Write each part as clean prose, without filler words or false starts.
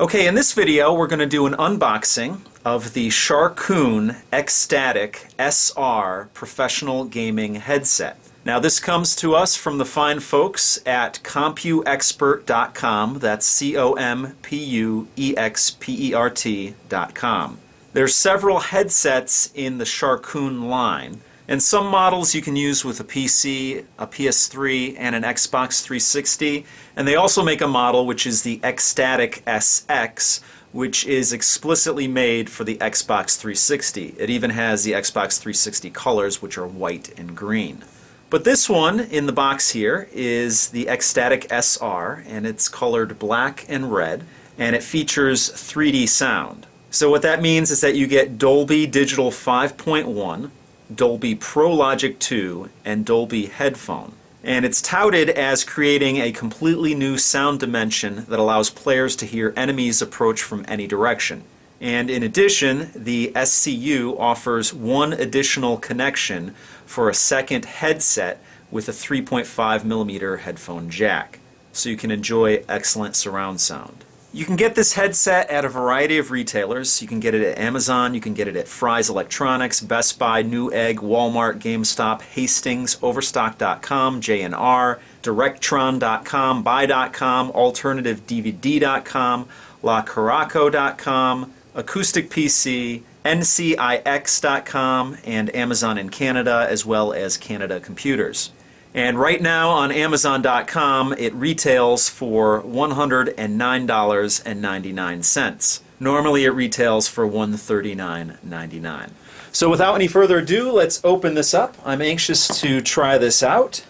Okay, in this video we're going to do an unboxing of the Sharkoon Xtatic SR professional gaming headset. Now this comes to us from the fine folks at CompuExpert.com. That's CompuExpert.com. There's several headsets in the Sharkoon line, and some models you can use with a PC, a PS3, and an Xbox 360, and they also make a model which is the Xtatic SX, which is explicitly made for the Xbox 360. It even has the Xbox 360 colors, which are white and green. But this one in the box here is the Xtatic SR, and it's colored black and red, and it features 3D sound. So what that means is that you get Dolby Digital 5.1, Dolby Pro Logic 2, and Dolby Headphone. And it's touted as creating a completely new sound dimension that allows players to hear enemies approach from any direction. And in addition, the SCU offers one additional connection for a second headset with a 3.5mm headphone jack, so you can enjoy excellent surround sound. You can get this headset at a variety of retailers. You can get it at Amazon, you can get it at Fry's Electronics, Best Buy, Newegg, Walmart, GameStop, Hastings, Overstock.com, J&R, Directron.com, Buy.com, AlternativeDVD.com, LaCaraco.com, Acoustic PC, NCIX.com, and Amazon in Canada, as well as Canada Computers. And right now on Amazon.com it retails for $109.99. Normally it retails for $139.99. So without any further ado, let's open this up. I'm anxious to try this out.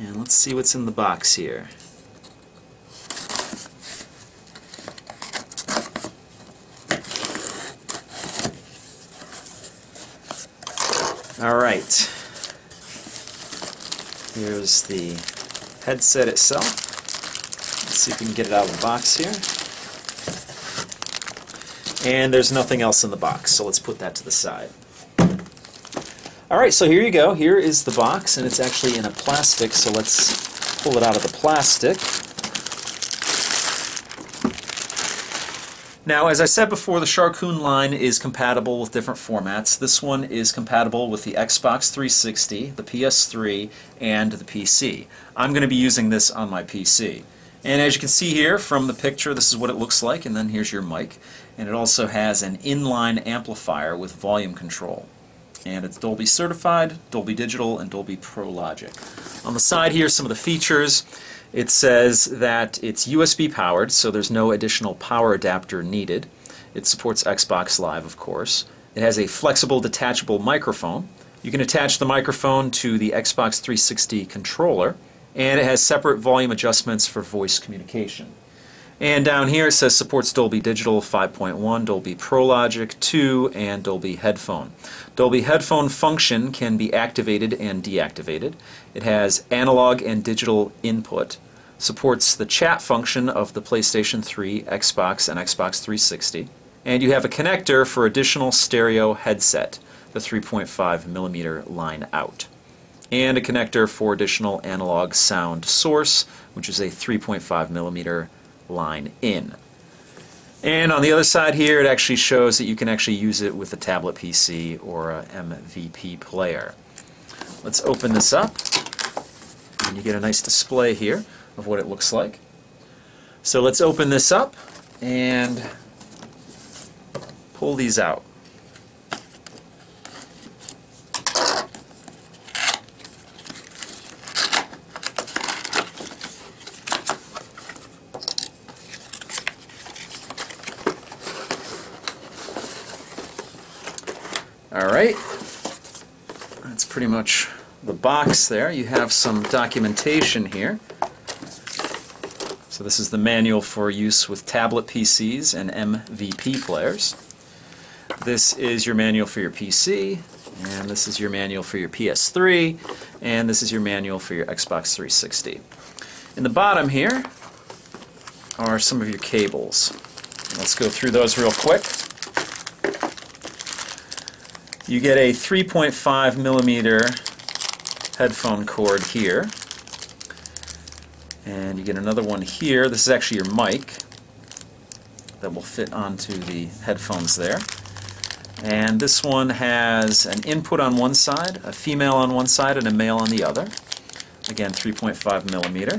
And let's see what's in the box here. Alright. Here's the headset itself. Let's see if we can get it out of the box here. And there's nothing else in the box, so let's put that to the side. Alright, so here you go. Here is the box, and it's actually in a plastic, so let's pull it out of the plastic. Now, as I said before, the Sharkoon line is compatible with different formats. This one is compatible with the Xbox 360, the PS3, and the PC. I'm going to be using this on my PC. And as you can see here from the picture, this is what it looks like, and then here's your mic. And it also has an inline amplifier with volume control. And it's Dolby certified, Dolby Digital, and Dolby Pro Logic. On the side here, some of the features. It says that it's USB powered, so there's no additional power adapter needed. It supports Xbox Live, of course. It has a flexible detachable microphone. You can attach the microphone to the Xbox 360 controller, and it has separate volume adjustments for voice communication. And down here it says supports Dolby Digital 5.1, Dolby Pro Logic 2, and Dolby Headphone. Dolby Headphone function can be activated and deactivated. It has analog and digital input, supports the chat function of the PlayStation 3, Xbox, and Xbox 360, and you have a connector for additional stereo headset, the 3.5mm line out, and a connector for additional analog sound source, which is a 3.5mm line in. And on the other side here it actually shows that you can actually use it with a tablet PC or a MVP player. Let's open this up, and you get a nice display here of what it looks like. So let's open this up and pull these out. Alright, that's pretty much the box there. You have some documentation here. So this is the manual for use with tablet PCs and MVP players. This is your manual for your PC, and this is your manual for your PS3, and this is your manual for your Xbox 360. In the bottom here are some of your cables. Let's go through those real quick. You get a 3.5mm headphone cord here, and you get another one here. This is actually your mic, that will fit onto the headphones there. And this one has an input on one side, a female on one side, and a male on the other. Again, 3.5 millimeter.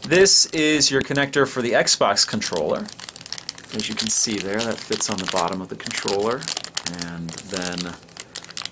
This is your connector for the Xbox controller. As you can see there, that fits on the bottom of the controller. And then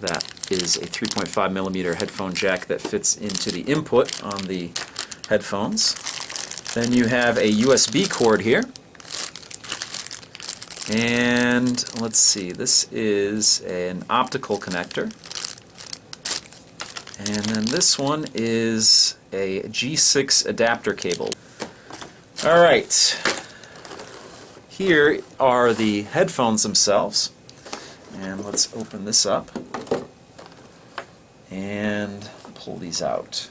that is a 3.5 millimeter headphone jack that fits into the input on the headphones. Then you have a USB cord here. And let's see, this is an optical connector. And then this one is a G6 adapter cable. Alright, here are the headphones themselves. And let's open this up and pull these out.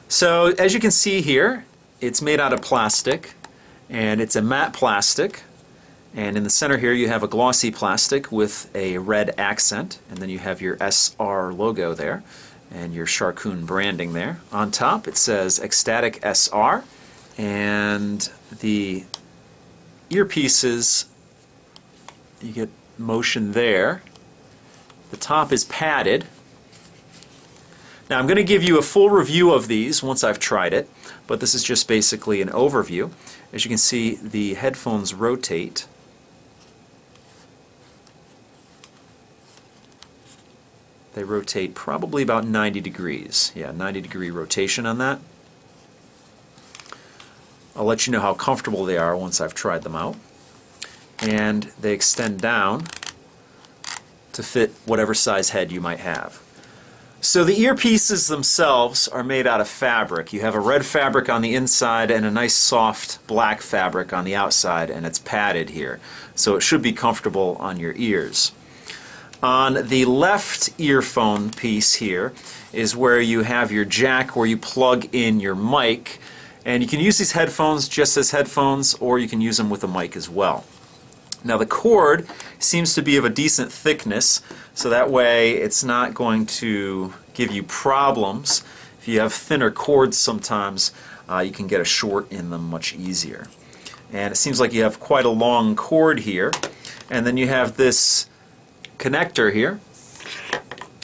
So as you can see here, it's made out of plastic, and it's a matte plastic, and in the center here you have a glossy plastic with a red accent, and then you have your SR logo there and your Sharkoon branding there. On top it says Xtatic SR, and the earpieces, you get motion there. The top is padded. Now I'm going to give you a full review of these once I've tried it, but this is just basically an overview. As you can see, the headphones rotate. They rotate probably about 90 degrees. Yeah, 90-degree rotation on that. I'll let you know how comfortable they are once I've tried them out. And they extend down to fit whatever size head you might have. So the earpieces themselves are made out of fabric. You have a red fabric on the inside and a nice soft black fabric on the outside, and it's padded here. So it should be comfortable on your ears. On the left earphone piece here is where you have your jack where you plug in your mic, and you can use these headphones just as headphones, or you can use them with a mic as well. Now the cord seems to be of a decent thickness, so that way it's not going to give you problems. If you have thinner cords sometimes, you can get a short in them much easier. And it seems like you have quite a long cord here, and then you have this connector here,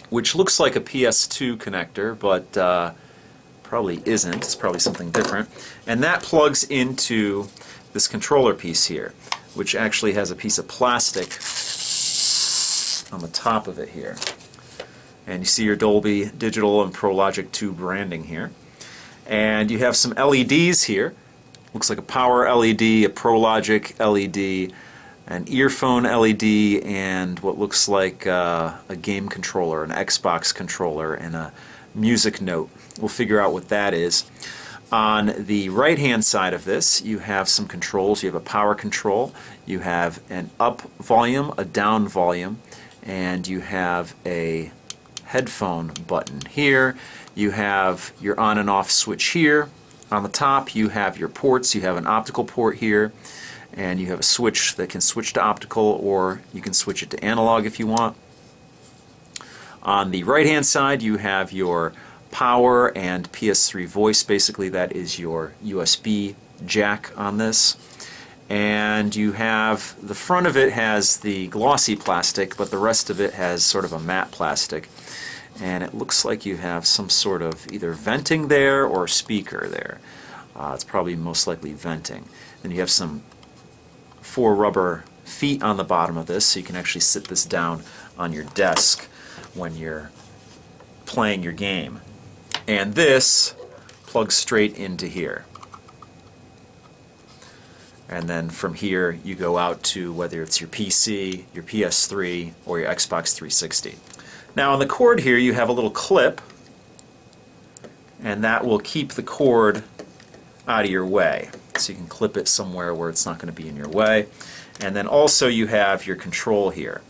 which looks like a PS2 connector, but probably isn't. It's probably something different. And that plugs into this controller piece here, which actually has a piece of plastic on the top of it here. And you see your Dolby Digital and ProLogic 2 branding here. And you have some LEDs here. Looks like a power LED, a ProLogic LED, an earphone LED, and what looks like a game controller, an Xbox controller, and a music note. We'll figure out what that is. On the right hand side of this you have some controls. You have a power control, you have an up volume, a down volume, and you have a headphone button here. You have your on and off switch here. On the top you have your ports. You have an optical port here, and you have a switch that can switch to optical, or you can switch it to analog if you want. On the right hand side you have your power and PS3 voice. Basically that is your USB jack on this. And you have, the front of it has the glossy plastic, but the rest of it has sort of a matte plastic. And it looks like you have some sort of either venting there or speaker there. It's probably most likely venting. Then you have some 4 rubber feet on the bottom of this, so you can actually sit this down on your desk when you're playing your game. And this plugs straight into here. And then from here you go out to whether it's your PC, your PS3, or your Xbox 360. Now on the cord here you have a little clip, and that will keep the cord out of your way. So you can clip it somewhere where it's not going to be in your way. And then also you have your control here.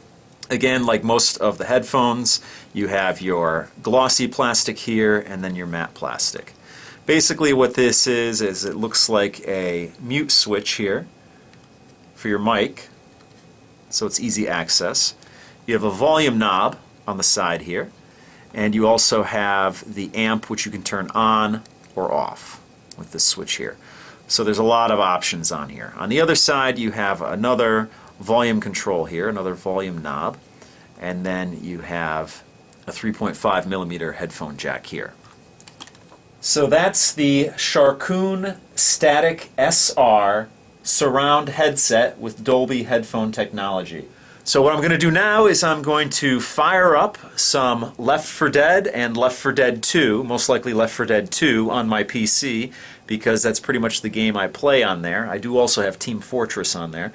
Again, like most of the headphones, you have your glossy plastic here and then your matte plastic. Basically what this is it looks like a mute switch here for your mic, so it's easy access. You have a volume knob on the side here, and you also have the amp, which you can turn on or off with this switch here. So there's a lot of options on here. On the other side you have another volume control here, another volume knob, and then you have a 3.5 millimeter headphone jack here. So that's the Sharkoon Xtatic SR surround headset with Dolby headphone technology. So what I'm going to do now is I'm going to fire up some Left 4 Dead and Left 4 Dead 2, most likely Left 4 Dead 2 on my PC, because that's pretty much the game I play on there. I do also have Team Fortress on there,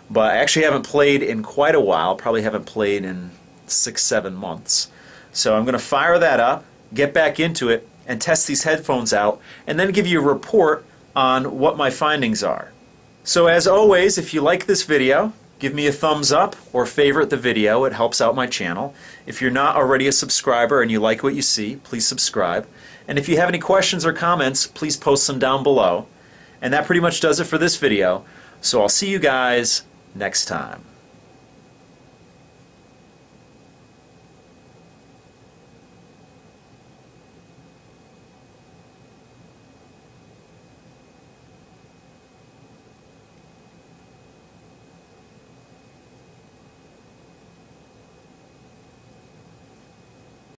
but I actually haven't played in quite a while, probably haven't played in 6-7 months. So I'm going to fire that up, get back into it, and test these headphones out, and then give you a report on what my findings are. So as always, if you like this video, give me a thumbs up or favorite the video. It helps out my channel. If you're not already a subscriber and you like what you see, please subscribe. And if you have any questions or comments, please post them down below. And that pretty much does it for this video. So I'll see you guys next time.